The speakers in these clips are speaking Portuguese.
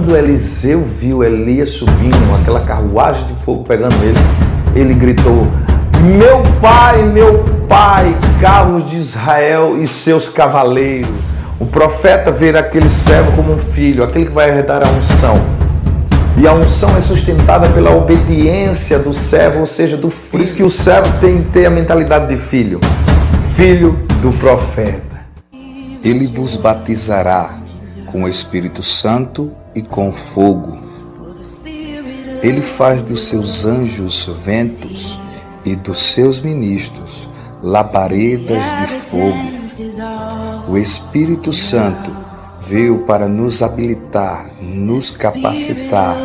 quando Eliseu viu Elias subindo, aquela carruagem de fogo pegando ele, ele gritou: meu pai, carros de Israel e seus cavaleiros. O profeta vê aquele servo como um filho, aquele que vai herdar a unção. E a unção é sustentada pela obediência do servo, ou seja, do filho. Por isso que o servo tem que ter a mentalidade de filho. Filho do profeta. Ele vos batizará com o Espírito Santo e com fogo. Ele faz dos seus anjos ventos e dos seus ministros labaredas de fogo. O Espírito Santo veio para nos habilitar, nos capacitar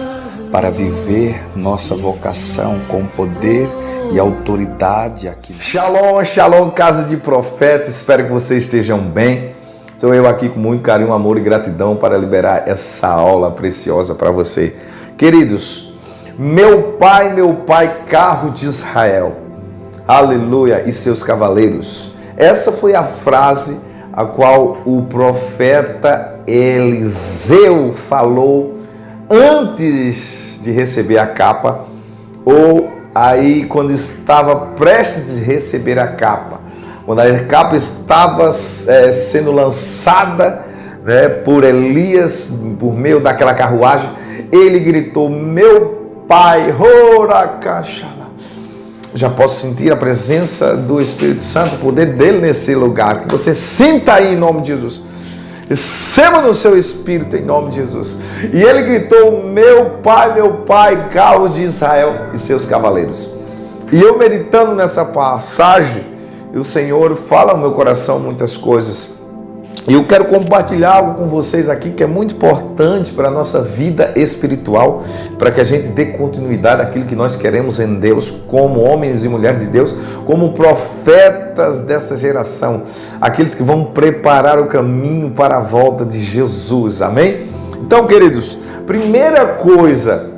para viver nossa vocação com poder e autoridade aqui. Shalom, shalom, casa de profeta, espero que vocês estejam bem. Sou eu aqui com muito carinho, amor e gratidão para liberar essa aula preciosa para você. Queridos, meu pai, carro de Israel, aleluia, e seus cavaleiros. Essa foi a frase a qual o profeta Eliseu falou antes de receber a capa, ou aí quando estava prestes a receber a capa, quando a capa estava sendo lançada, né, por Elias, por meio daquela carruagem, ele gritou: meu pai, já posso sentir a presença do Espírito Santo, o poder dele nesse lugar. Que você sinta aí em nome de Jesus. Receba no seu espírito em nome de Jesus. E ele gritou: meu pai, carros de Israel e seus cavaleiros. E eu meditando nessa passagem, o Senhor fala ao meu coração muitas coisas. E eu quero compartilhar algo com vocês aqui que é muito importante para a nossa vida espiritual, para que a gente dê continuidade àquilo que nós queremos em Deus, como homens e mulheres de Deus, como profetas dessa geração, aqueles que vão preparar o caminho para a volta de Jesus, amém? Então, queridos, primeira coisa,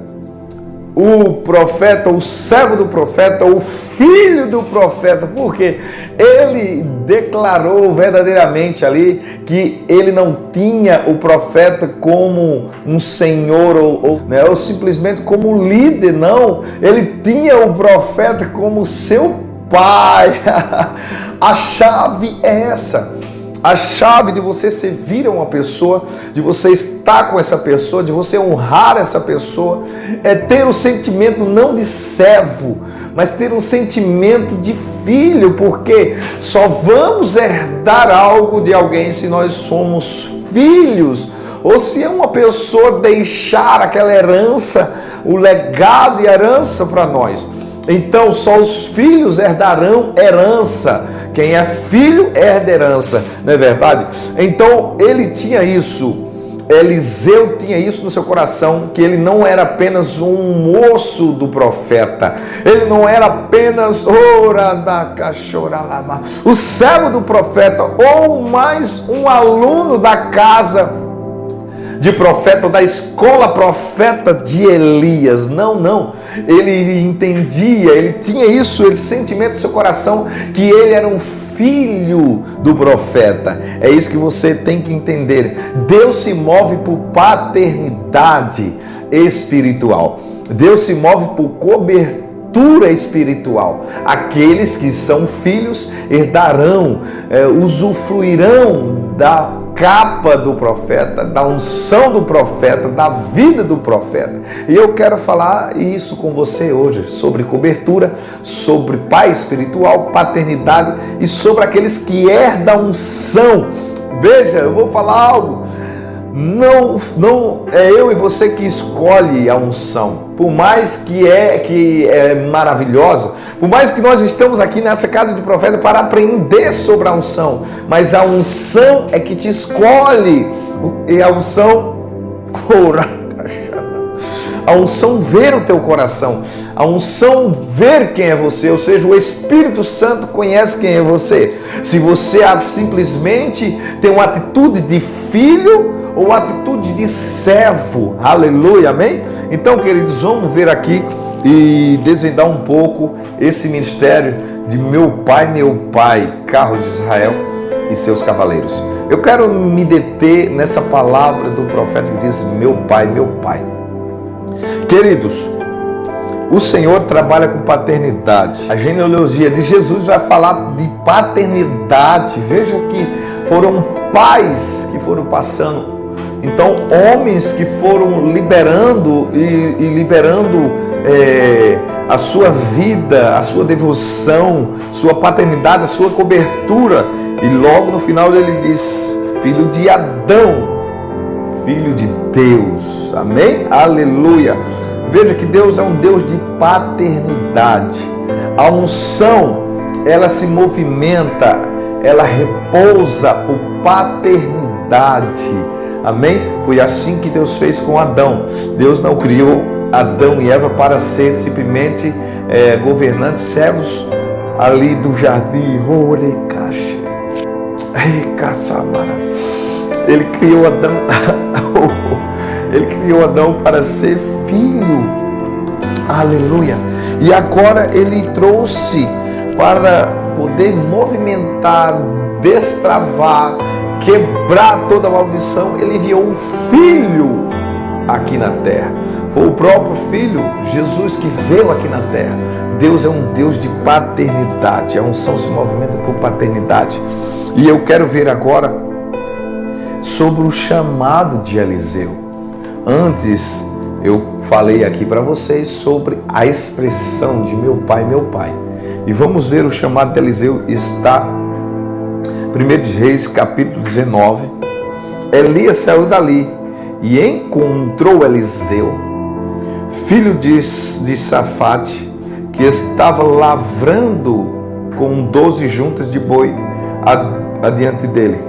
o profeta, o servo do profeta, o filho do profeta, porque ele declarou verdadeiramente ali que ele não tinha o profeta como um senhor ou simplesmente como líder, não. Ele tinha o profeta como seu pai. A chave é essa. A chave de você servir a uma pessoa, de você estar com essa pessoa, de você honrar essa pessoa, é ter o sentimento não de servo, mas ter um sentimento de filho, porque só vamos herdar algo de alguém se nós somos filhos, ou se é uma pessoa deixar aquela herança, o legado e a herança para nós. Então só os filhos herdarão herança. Quem é filho herda herança, não é verdade? Então ele tinha isso, Eliseu tinha isso no seu coração, que ele não era apenas um moço do profeta, ele não era apenas o servo do profeta, ou mais um aluno da casa de profeta, ou da escola profeta de Elias. Não. Ele entendia, ele tinha isso, esse sentimento no seu coração, que ele era um filho do profeta. É isso que você tem que entender. Deus se move por paternidade espiritual. Deus se move por cobertura espiritual. Aqueles que são filhos herdarão, usufruirão da capa do profeta, da unção do profeta, da vida do profeta. E eu quero falar isso com você hoje, sobre cobertura, sobre pai espiritual, paternidade e sobre aqueles que herdam a unção. Veja, eu vou falar algo. Não é eu e você que escolhe a unção. Por mais que é maravilhosa, por mais que nós estamos aqui nessa casa de profeta para aprender sobre a unção, mas a unção é que te escolhe. E a unção ver o teu coração, a unção ver quem é você, ou seja, o Espírito Santo conhece quem é você. Se você simplesmente tem uma atitude de filho ou atitude de servo, aleluia, amém? Então, queridos, vamos ver aqui e desvendar um pouco esse ministério de meu pai, carro de Israel e seus cavaleiros. Eu quero me deter nessa palavra do profeta que diz: meu pai, meu pai. Queridos, o Senhor trabalha com paternidade. A genealogia de Jesus vai falar de paternidade. Veja que foram pais que foram passando. Então, homens que foram liberando e liberando a sua vida, a sua devoção, sua paternidade, a sua cobertura. E logo no final ele diz: filho de Adão, filho de Deus. Amém? Aleluia. Veja que Deus é um Deus de paternidade. A unção, ela se movimenta, ela repousa por paternidade. Amém? Foi assim que Deus fez com Adão. Deus não criou Adão e Eva para ser simplesmente governantes, servos ali do jardim. Ele criou Adão. Ele criou Adão para ser filho. Aleluia. E agora ele trouxe para poder movimentar, destravar, quebrar toda a maldição. Ele enviou um filho aqui na terra. Foi o próprio filho, Jesus, que veio aqui na terra. Deus é um Deus de paternidade. A unção se movimenta por paternidade. E eu quero ver agora sobre o chamado de Eliseu. Antes, eu falei aqui para vocês sobre a expressão de meu pai, meu pai. E vamos ver o chamado de Eliseu. Está 1 Reis, capítulo 19. Elias saiu dali e encontrou Eliseu, filho de Safate, que estava lavrando com 12 juntas de boi adiante dele.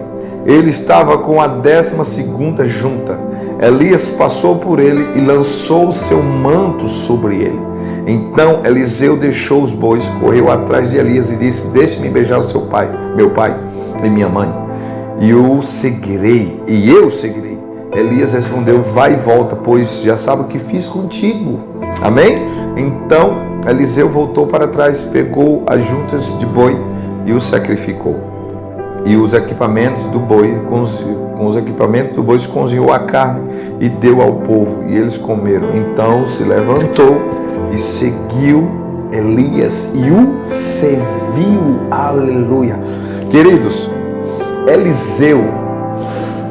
Ele estava com a 12ª junta. Elias passou por ele e lançou o seu manto sobre ele. Então Eliseu deixou os bois, correu atrás de Elias e disse: deixe-me beijar o seu pai, meu pai e minha mãe, e eu seguirei. Elias respondeu: vai e volta, pois já sabe o que fiz contigo. Amém? Então Eliseu voltou para trás, pegou as juntas de boi e o sacrificou. E os equipamentos do boi, com os equipamentos do boi, cozinhou a carne e deu ao povo, e eles comeram. Então se levantou e seguiu Elias e o serviu. Aleluia. Queridos, Eliseu,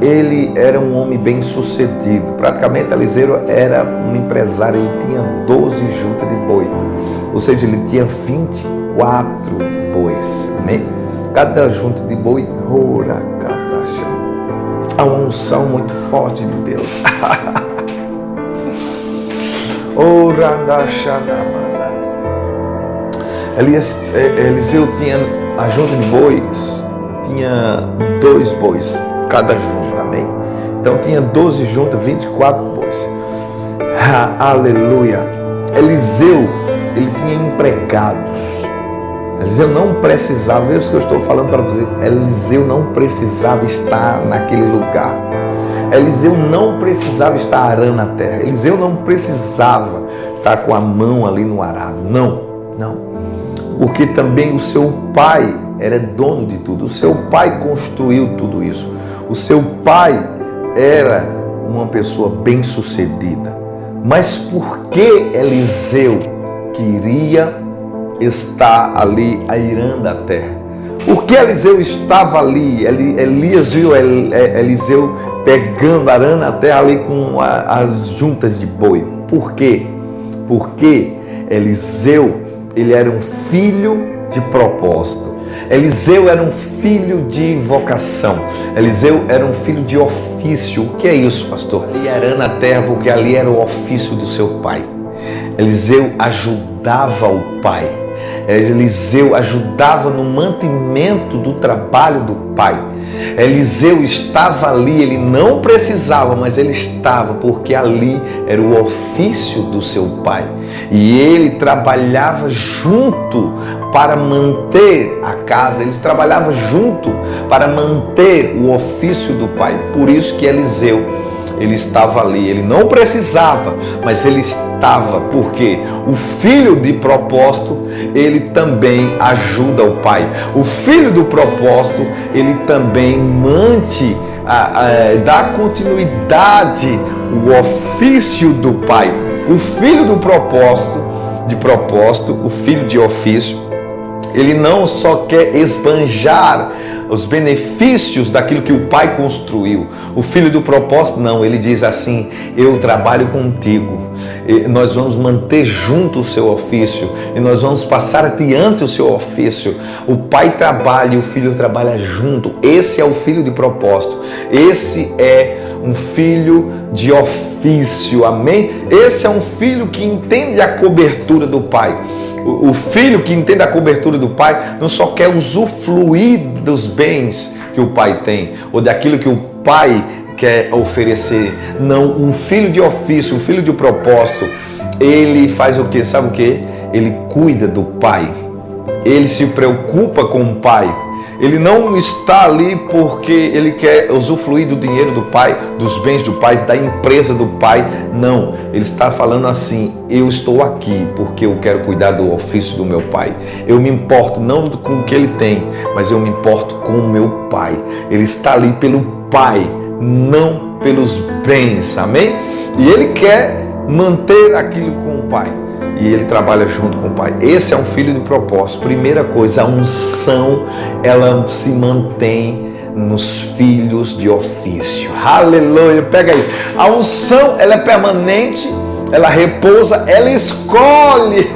ele era um homem bem sucedido. Praticamente Eliseu era um empresário. Ele tinha 12 juntas de boi, ou seja, ele tinha 24 bois. Amém? Cada junta de boi, a unção muito forte de Deus. Eliseu tinha a junta de bois, tinha 2 bois cada junta, amém? Então tinha 12 juntas, 24 bois. Aleluia. Eliseu, ele tinha empregados. Eliseu não precisava, veja o que eu estou falando para você, Eliseu não precisava estar naquele lugar. Eliseu não precisava estar arando a terra. Eliseu não precisava estar com a mão ali no arado. Não. Porque também o seu pai era dono de tudo. O seu pai construiu tudo isso. O seu pai era uma pessoa bem-sucedida. Mas por que Eliseu queria estar ali airando a terra? Por que Eliseu estava ali? Elias viu Eliseu pegando, arando a terra ali com as juntas de boi. Por quê? Porque Eliseu, ele era um filho de propósito. Eliseu era um filho de vocação. Eliseu era um filho de ofício. O que é isso, pastor? Ali arando a terra porque ali era o ofício do seu pai. Eliseu ajudava o pai. Eliseu ajudava no mantimento do trabalho do pai. Eliseu estava ali, ele não precisava, mas ele estava, porque ali era o ofício do seu pai. E ele trabalhava junto para manter a casa, eles trabalhavam junto para manter o ofício do pai. Por isso que Eliseu ele estava ali. Ele não precisava, mas ele estava, porque o filho de propósito, ele também ajuda o pai. O filho do propósito, ele também dá continuidade ao ofício do pai. O filho do propósito, o filho de ofício, ele não só quer esbanjar os benefícios daquilo que o pai construiu. O filho do propósito não, ele diz assim: eu trabalho contigo, nós vamos manter junto o seu ofício e nós vamos passar adiante o seu ofício. O pai trabalha e o filho trabalha junto. Esse é o filho de propósito, esse é um filho de ofício, amém? Esse é um filho que entende a cobertura do pai. O filho que entende a cobertura do pai não só quer usufruir dos bens que o pai tem, ou daquilo que o pai quer oferecer. Não, um filho de ofício, um filho de propósito, ele faz o quê? Sabe o quê? Ele cuida do pai, ele se preocupa com o pai. Ele não está ali porque ele quer usufruir do dinheiro do pai, dos bens do pai, da empresa do pai. Não, ele está falando assim: eu estou aqui porque eu quero cuidar do ofício do meu pai. Eu me importo não com o que ele tem, mas eu me importo com o meu pai. Ele está ali pelo pai, não pelos bens, amém? E ele quer manter aquilo com o pai. E ele trabalha junto com o pai. Esse é um filho de propósito. Primeira coisa, a unção, ela se mantém nos filhos de ofício. Aleluia, pega aí. A unção, ela é permanente, ela repousa, ela escolhe.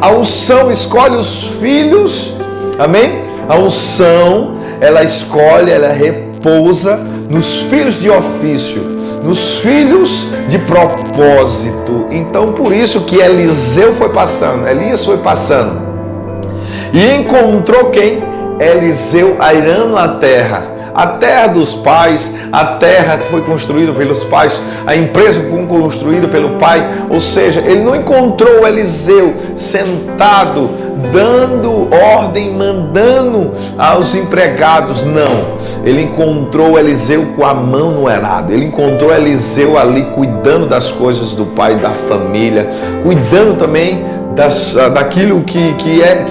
A unção escolhe os filhos, amém? A unção, ela escolhe, ela repousa nos filhos de ofício, nos filhos de propósito. Então, por isso que Elias foi passando e encontrou quem? Eliseu arando a terra dos pais, a terra que foi construída pelos pais, a empresa que foi construída pelo pai. Ou seja, ele não encontrou Eliseu sentado, dando ordem, mandando aos empregados, não. Ele encontrou Eliseu com a mão no arado. Ele encontrou Eliseu ali cuidando das coisas do pai, da família, cuidando também daquilo que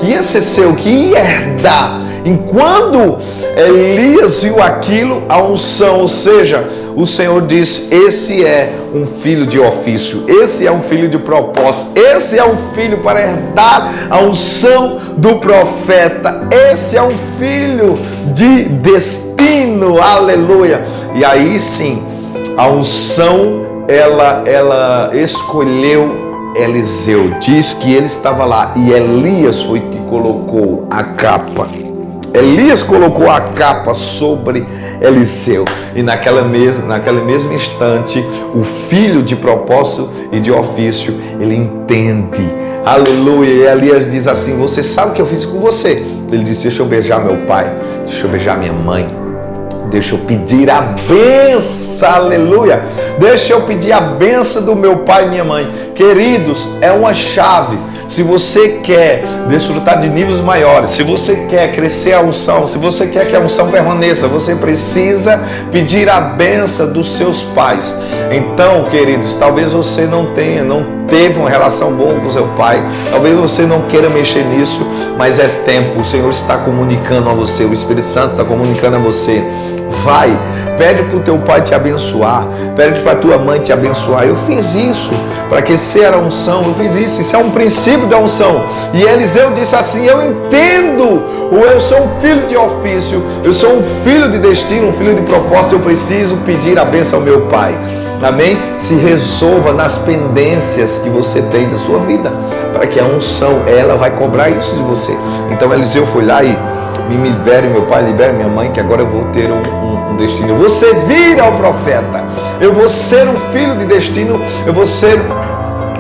ia ser seu, que ia herdar. Enquanto Elias viu aquilo, a unção, ou seja, o Senhor diz: esse é um filho de ofício, esse é um filho de propósito, esse é um filho para herdar a unção do profeta, esse é um filho de destino, aleluia. E aí sim, a unção, ela escolheu Eliseu. Diz que ele estava lá e Elias foi que colocou a capa. Elias colocou a capa sobre Eliseu. E naquele mesmo instante, o filho de propósito e de ofício, ele entende. Aleluia. E Elias diz assim: você sabe o que eu fiz com você? Ele disse: deixa eu beijar meu pai, deixa eu beijar minha mãe, deixa eu pedir a bênção, aleluia. Deixa eu pedir a bênção do meu pai e minha mãe. Queridos, é uma chave. Se você quer desfrutar de níveis maiores, se você quer crescer a unção, se você quer que a unção permaneça, você precisa pedir a bênção dos seus pais. Então, queridos, talvez você não teve uma relação boa com o seu pai, talvez você não queira mexer nisso, mas é tempo. O Senhor está comunicando a você, o Espírito Santo está comunicando a você. Vai, pede para o teu pai te abençoar, pede para a tua mãe te abençoar. Eu fiz isso para aquecer a unção, eu fiz isso é um princípio da unção. E Eliseu disse assim: eu entendo, eu sou um filho de ofício, eu sou um filho de destino, um filho de propósito, eu preciso pedir a bênção ao meu pai. Amém? Se resolva nas pendências que você tem da sua vida, para que a unção, ela vai cobrar isso de você. Então Eliseu foi lá e: me libere meu pai, libere minha mãe, que agora eu vou ter um destino. Eu vou servir ao profeta, eu vou ser um filho de destino, eu vou ser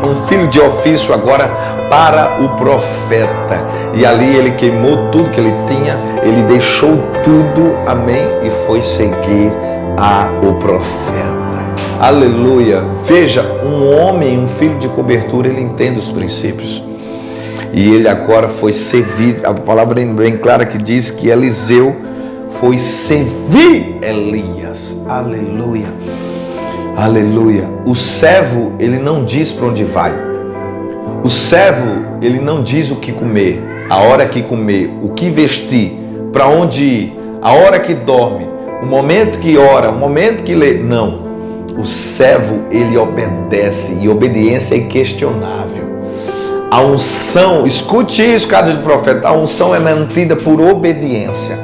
um filho de ofício agora para o profeta. E ali ele queimou tudo que ele tinha, ele deixou tudo, amém, e foi seguir o profeta. Aleluia. Veja, um homem, um filho de cobertura, ele entende os princípios. E ele agora foi servir. A palavra é bem clara que diz que Eliseu foi servir Elias. vidas. Aleluia. Aleluia. O servo, ele não diz para onde vai. O servo, ele não diz o que comer, a hora que comer, o que vestir, para onde ir, a hora que dorme, o momento que ora, o momento que lê. Não. O servo, ele obedece, e obediência é inquestionável. A unção, escute isso, casa de profeta, a unção é mantida por obediência.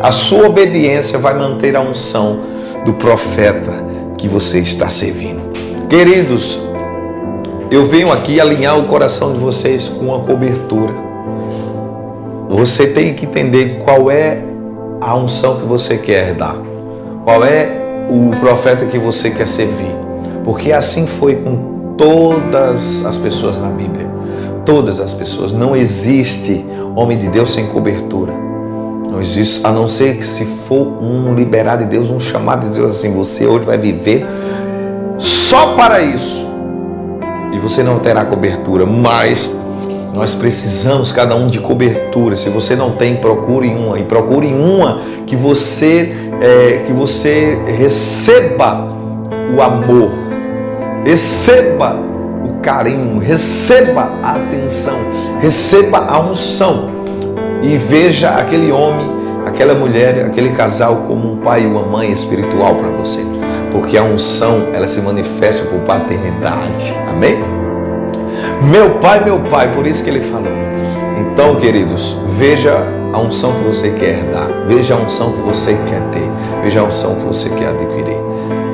A sua obediência vai manter a unção do profeta que você está servindo. Queridos, eu venho aqui alinhar o coração de vocês com a cobertura. Você tem que entender qual é a unção que você quer dar. Qual é o profeta que você quer servir. Porque assim foi com todas as pessoas na Bíblia. Todas as pessoas. Não existe homem de Deus sem cobertura. Não existe, a não ser que se for um liberado de Deus, um chamado de Deus assim, você hoje vai viver só para isso. E você não terá cobertura, mas nós precisamos cada um de cobertura. Se você não tem, procure uma. E procure uma que você receba o amor, receba o carinho, receba a atenção, receba a unção. E veja aquele homem, aquela mulher, aquele casal como um pai e uma mãe espiritual para você. Porque a unção, ela se manifesta por paternidade. Amém? Meu pai, por isso que ele falou. Então, queridos, veja a unção que você quer dar. Veja a unção que você quer ter. Veja a unção que você quer adquirir.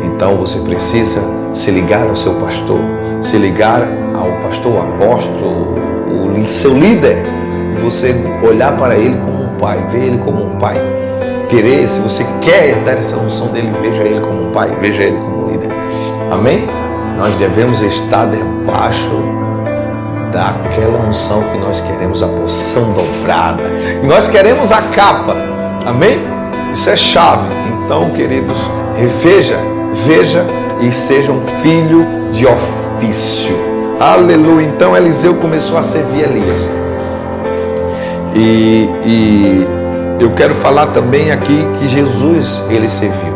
Então, você precisa se ligar ao seu pastor, se ligar ao pastor, o apóstolo, o seu líder. E você olhar para ele como um pai, ver ele como um pai. Querer, se você quer herdar essa unção dele, veja ele como um pai, veja ele como um líder. Amém? Nós devemos estar debaixo daquela unção que nós queremos, a porção dobrada. E nós queremos a capa. Amém? Isso é chave. Então, queridos, veja e seja um filho de ofício. Aleluia. Então, Eliseu começou a servir Elias. E eu quero falar também aqui que Jesus, ele serviu.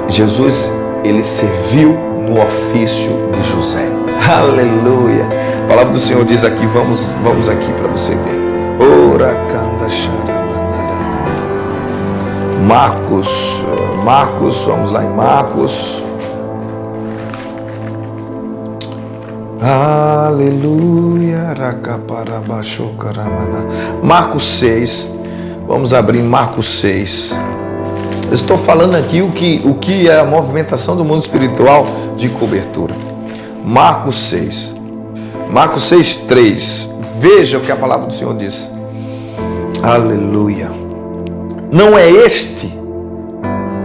Jesus, ele serviu no ofício de José. Aleluia. A palavra do Senhor diz aqui, vamos aqui para você ver. Marcos, vamos lá em Marcos. Aleluia. Marcos 6. Vamos abrir Marcos 6. Eu estou falando aqui o que é a movimentação do mundo espiritual de cobertura. Marcos 6. Marcos 6, 3. Veja o que a palavra do Senhor diz. Aleluia. Não é este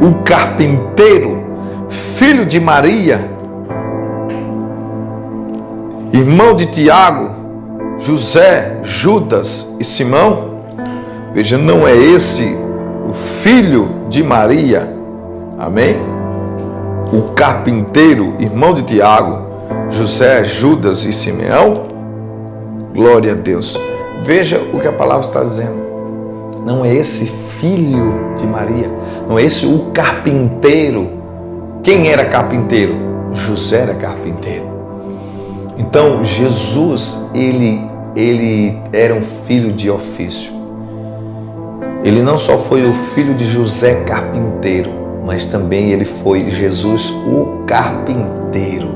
o carpinteiro, filho de Maria, irmão de Tiago, José, Judas e Simão? Veja, não é esse o filho de Maria, amém? O carpinteiro, irmão de Tiago, José, Judas e Simeão? Glória a Deus. Veja o que a palavra está dizendo. Não é esse filho de Maria, não é esse o carpinteiro. Quem era carpinteiro? José era carpinteiro. Então, Jesus, ele era um filho de ofício. Ele não só foi o filho de José carpinteiro, mas também ele foi Jesus o carpinteiro.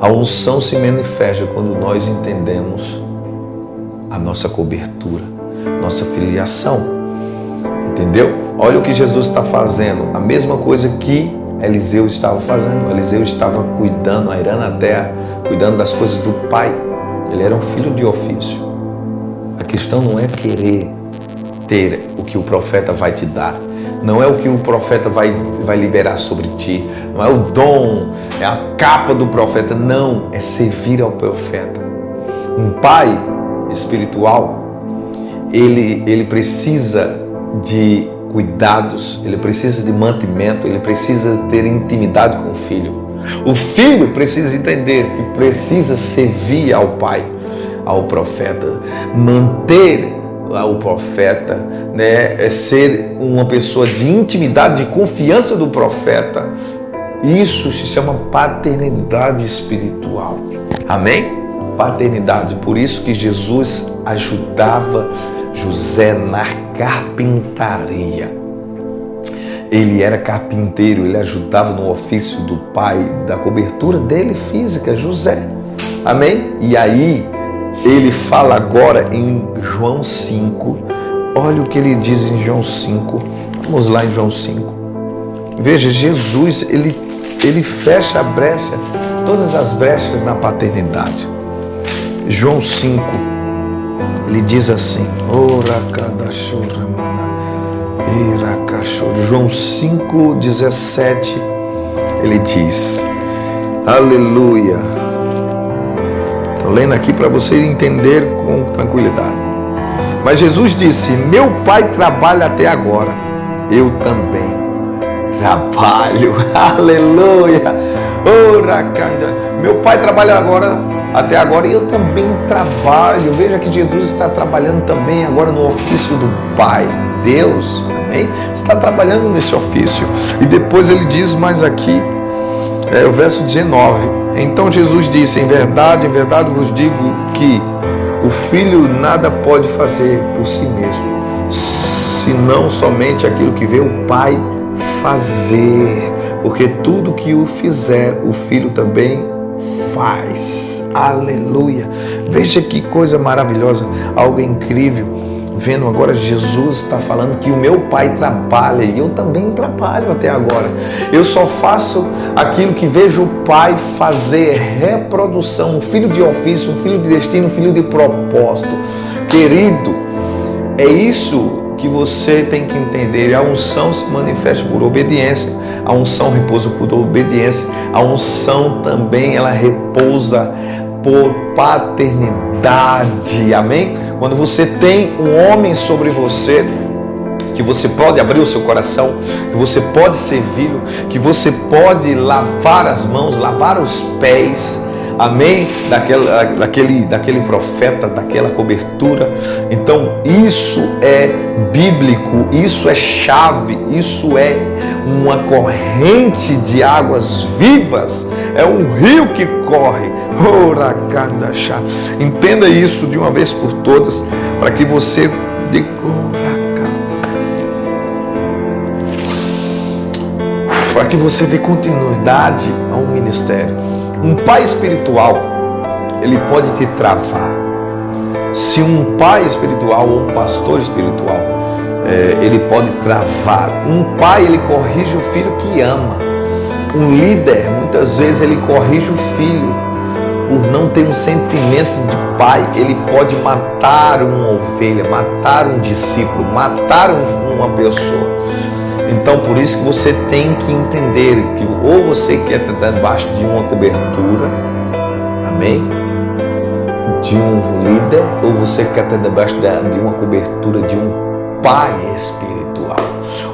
A unção se manifesta quando nós entendemos a nossa cobertura, nossa filiação. Entendeu? Olha o que Jesus está fazendo. A mesma coisa que Eliseu estava fazendo. Eliseu estava cuidando, airando a terra, cuidando das coisas do pai. Ele era um filho de ofício. A questão não é querer ter o que o profeta vai te dar. Não é o que o profeta vai liberar sobre ti. Não é o dom, é a capa do profeta. Não, é servir ao profeta. Um pai espiritual, ele precisa de cuidados, ele precisa de mantimento, ele precisa ter intimidade com o filho. O filho precisa entender que precisa servir ao pai, ao profeta, manter o profeta, né? É ser uma pessoa de intimidade, de confiança do profeta. Isso se chama paternidade espiritual. Amém? Paternidade. Por isso que Jesus ajudava José na carpintaria. Ele era carpinteiro, ele ajudava no ofício do pai, da cobertura dele física, José. Amém? E aí, ele fala agora em João 5. Olha o que ele diz em João 5. Vamos lá em João 5. Veja, Jesus, ele fecha a brecha, todas as brechas na paternidade. João 5, ele diz assim, João 5, 17, ele diz, aleluia. Estou lendo aqui para você entender com tranquilidade. Mas Jesus disse, meu pai trabalha até agora, eu também trabalho, aleluia. Meu pai trabalha até agora e eu também trabalho. Veja que Jesus está trabalhando também agora no ofício do Pai, Deus, amém? Está trabalhando nesse ofício. E depois ele diz mais aqui, o verso 19. Então Jesus disse, em verdade vos digo que o Filho nada pode fazer por si mesmo, senão somente aquilo que vê o Pai fazer, porque tudo que o fizer, o Filho também faz. Aleluia. Veja que coisa maravilhosa, algo incrível. Vendo agora, Jesus está falando que o meu Pai trabalha e eu também trabalho até agora. Eu só faço aquilo que vejo o Pai fazer, reprodução, um filho de ofício, um filho de destino, um filho de propósito. Querido, é isso que você tem que entender. A unção se manifesta por obediência, a unção repousa por obediência, a unção também ela repousa por paternidade, amém? Quando você tem um homem sobre você, que você pode abrir o seu coração, que você pode servi-lo, que você pode lavar as mãos, lavar os pés, amém? Daquele profeta, daquela cobertura. Então isso é bíblico, isso é chave, isso é uma corrente de águas vivas, é um rio que corre. Entenda isso de uma vez por todas, para que você dê continuidade ao ministério. Um pai espiritual, ele pode te travar. Se um pai espiritual ou um pastor espiritual, ele pode travar. Um pai, ele corrige o filho que ama. Um líder, muitas vezes, ele corrige o filho. Por não ter um sentimento de pai, ele pode matar uma ovelha, matar um discípulo, matar uma pessoa. Então, por isso que você tem que entender que ou você quer estar debaixo de uma cobertura, amém? De um líder, ou você quer estar debaixo de uma cobertura de um pai espiritual.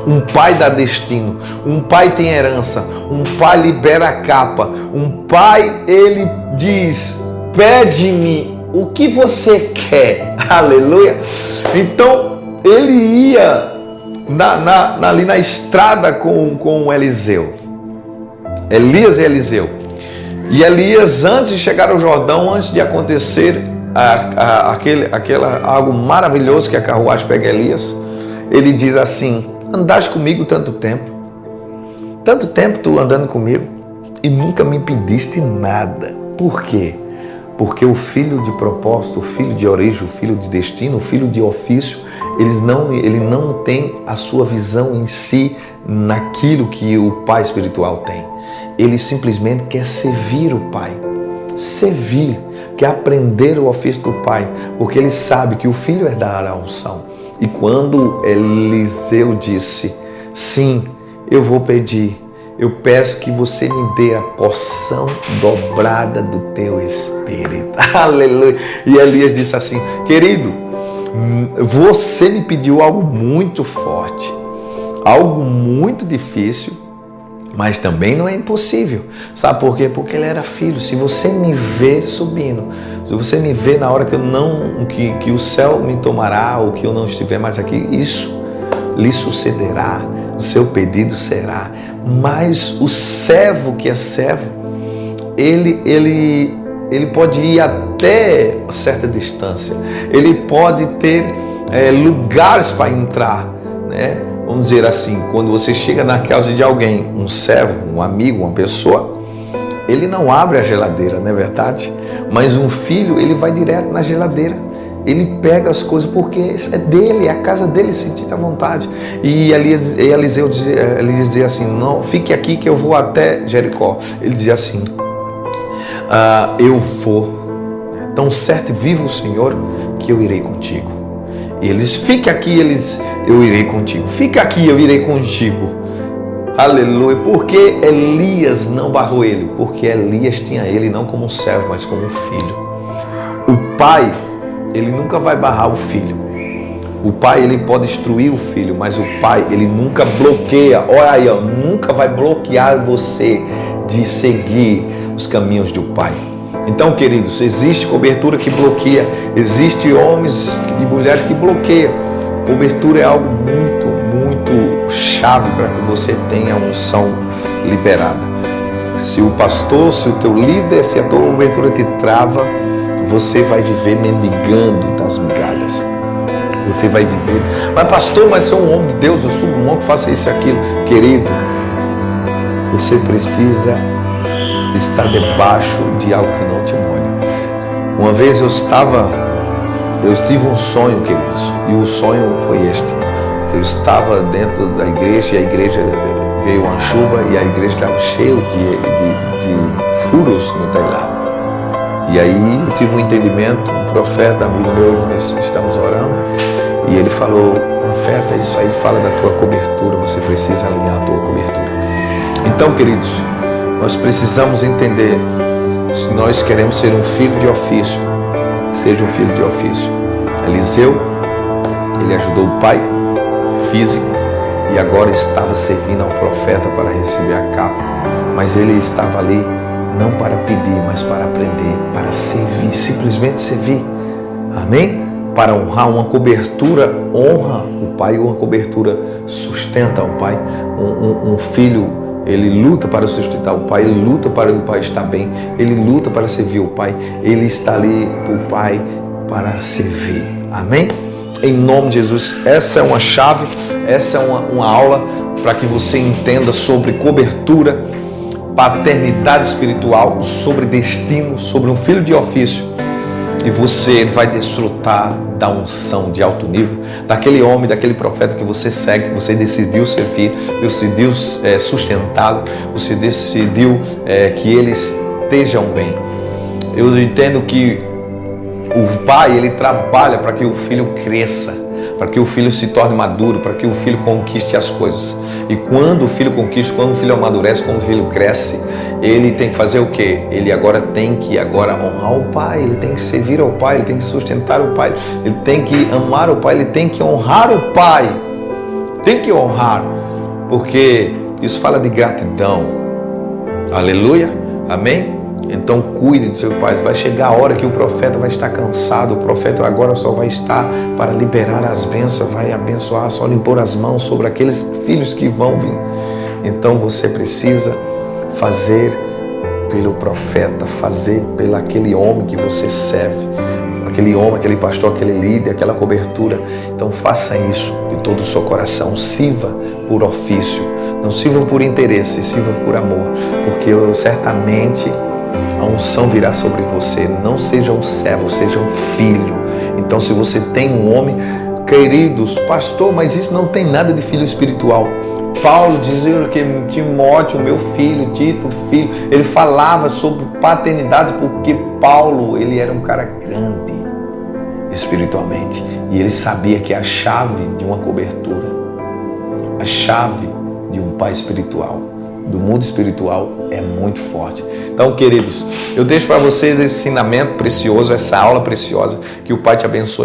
Um pai dá destino, um pai tem herança, um pai libera a capa, um pai, ele diz, pede-me o que você quer, aleluia. Então, ele ia ali na estrada com Eliseu, Elias e Eliseu. E Elias, antes de chegar ao Jordão, antes de acontecer algo maravilhoso que a carruagem pega Elias, ele diz assim, andaste comigo tanto tempo tu andando comigo e nunca me pediste nada. Por quê? Porque o filho de propósito, o filho de origem, o filho de destino, o filho de ofício, ele não tem a sua visão em si naquilo que o pai espiritual tem. Ele simplesmente quer servir o pai, servir, quer aprender o ofício do pai, porque ele sabe que o filho é dar a unção. E quando Eliseu disse, sim, eu vou pedir, eu peço que você me dê a porção dobrada do teu espírito. Aleluia. E Elias disse assim, querido, você me pediu algo muito forte, algo muito difícil, Mas também não é impossível. Sabe por quê? Porque ele era filho. Se você me ver subindo, se você me ver na hora que eu não, que o céu me tomará, ou que eu não estiver mais aqui, isso lhe sucederá. O seu pedido será. Mas o servo que é servo, ele pode ir até certa distância. Ele pode ter lugares para entrar, né? Vamos dizer assim, quando você chega na casa de alguém, um servo, um amigo, uma pessoa, ele não abre a geladeira, não é verdade? Mas um filho, ele vai direto na geladeira. Ele pega as coisas porque é dele, é a casa dele, sentir à vontade. E Eliseu dizia assim, não, fique aqui que eu vou até Jericó. Ele dizia assim, eu vou, tão certo vive o Senhor que eu irei contigo. E eles, fique aqui, eu irei contigo. Fica aqui, eu irei contigo. Aleluia. Por que Elias não barrou ele? Porque Elias tinha ele não como um servo, mas como um filho. O pai, ele nunca vai barrar o filho. O pai, ele pode instruir o filho, mas o pai, ele nunca bloqueia. Olha aí, nunca vai bloquear você de seguir os caminhos do pai. Então, queridos, existe cobertura que bloqueia, existe homens e mulheres que bloqueiam. Cobertura é algo muito, muito chave para que você tenha a unção liberada. Se o pastor, se o teu líder, se a tua cobertura te trava, você vai viver mendigando das migalhas. Você vai viver, mas pastor, mas sou um homem de Deus, eu sou um homem que faça isso e aquilo. Querido, você precisa estar debaixo de algo que não te molhe. Uma vez eu tive um sonho, queridos, e o sonho foi este. Eu estava dentro da igreja e a igreja veio uma chuva e a igreja estava cheia de furos no telhado. E aí eu tive um entendimento, um profeta, amigo meu, nós estamos orando, e ele falou, profeta, isso aí fala da tua cobertura, você precisa alinhar a tua cobertura. Então, queridos, nós precisamos entender, se nós queremos ser um filho de ofício, seja um filho de ofício. Eliseu, ele ajudou o pai físico e agora estava servindo ao profeta para receber a capa. Mas ele estava ali não para pedir, mas para aprender, para servir, simplesmente servir. Amém? Para honrar. Uma cobertura honra o pai, uma cobertura sustenta o pai. Um filho, ele luta para sustentar o pai, ele luta para o pai estar bem, ele luta para servir o pai, ele está ali, o pai, para servir. Amém? Em nome de Jesus, essa é uma chave, essa é uma aula para que você entenda sobre cobertura, paternidade espiritual, sobre destino, sobre um filho de ofício. E você vai desfrutar da unção de alto nível, daquele homem, daquele profeta que você segue, que você decidiu servir, decidiu sustentá-lo, você decidiu que eles estejam bem. Eu entendo que o pai, ele trabalha para que o filho cresça, para que o filho se torne maduro, para que o filho conquiste as coisas. E quando o filho conquista, quando o filho amadurece, quando o filho cresce, ele tem que fazer o quê? Ele agora tem que honrar o pai, ele tem que servir ao pai, ele tem que sustentar o pai, ele tem que amar o pai, ele tem que honrar o pai. Tem que honrar, porque isso fala de gratidão. Aleluia, amém? Então cuide do seu pai. Vai chegar a hora que o profeta vai estar cansado. O profeta agora só vai estar para liberar as bênçãos, vai abençoar, só impor as mãos sobre aqueles filhos que vão vir. Então você precisa fazer pelo profeta, fazer pelo aquele homem que você serve, aquele homem, aquele pastor, aquele líder, aquela cobertura. Então faça isso de todo o seu coração. Sirva por ofício, não sirva por interesse, sirva por amor, porque certamente a unção virá sobre você. Não seja um servo, seja um filho. Então, se você tem um homem, queridos, pastor, mas isso não tem nada de filho espiritual. Paulo dizia que Timóteo, meu filho, Tito, filho, ele falava sobre paternidade porque Paulo, ele era um cara grande espiritualmente e ele sabia que a chave de uma cobertura, a chave de um pai espiritual, do mundo espiritual, é muito forte. Então, queridos, eu deixo para vocês esse ensinamento precioso, essa aula preciosa, que o Pai te abençoe.